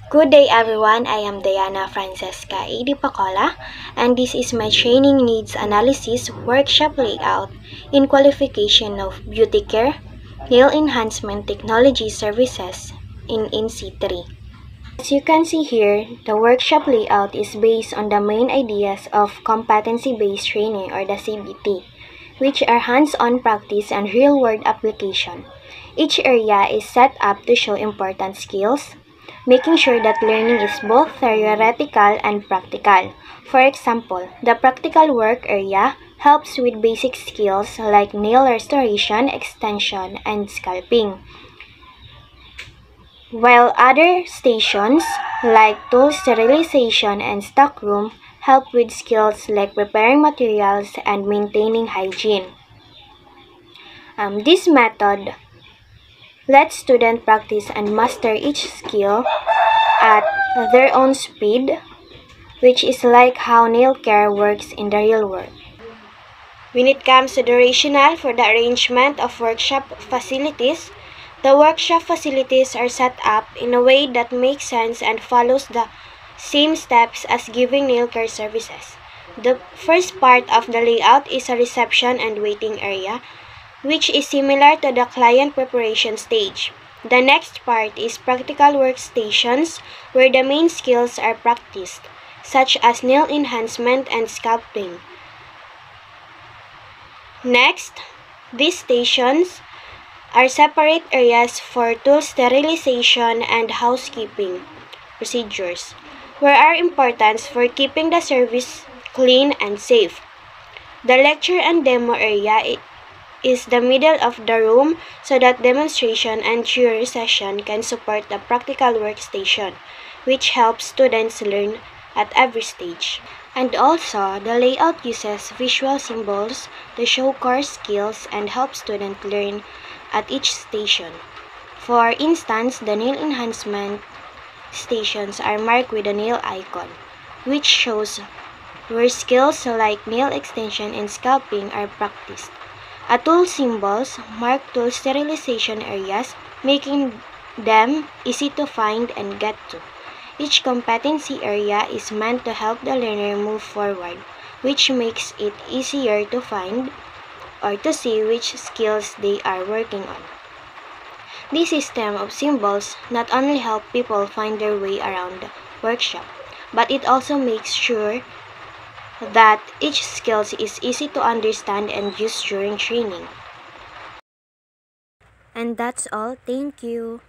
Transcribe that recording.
Good day everyone, I am Diana Francesca A. Di Pacola and this is my Training Needs Analysis Workshop Layout in Qualification of Beauty Care, Nail Enhancement Technology Services in NC3. As you can see here, the workshop layout is based on the main ideas of Competency-Based Training or the CBT, which are hands-on practice and real-world application. Each area is set up to show important skills, making sure that learning is both theoretical and practical. For example, the practical work area helps with basic skills like nail restoration, extension, and scalping. While other stations, like tool sterilization and stockroom, help with skills like preparing materials and maintaining hygiene. This method lets students practice and master each skill at their own speed, which is like how nail care works in the real world. When it comes to the rationale for the arrangement of workshop facilities, the workshop facilities are set up in a way that makes sense and follows the same steps as giving nail care services. The first part of the layout is a reception and waiting area, which is similar to the client preparation stage. The next part is practical workstations, where the main skills are practiced, such as nail enhancement and sculpting. Next, these stations are separate areas for tool sterilization and housekeeping procedures, where are importance for keeping the service clean and safe. The lecture and demo area is the middle of the room so that demonstration and theory session can support the practical workstation, which helps students learn at every stage. And also, the layout uses visual symbols to show core skills and help students learn at each station. For instance, the nail enhancement stations are marked with a nail icon, which shows where skills like nail extension and scalping are practiced. A tool symbols mark tool sterilization areas, making them easy to find and get to. Each competency area is meant to help the learner move forward, which makes it easier to find or to see which skills they are working on. This system of symbols not only help people find their way around the workshop, but it also makes sure that each skill is easy to understand and use during training. And that's all. Thank you.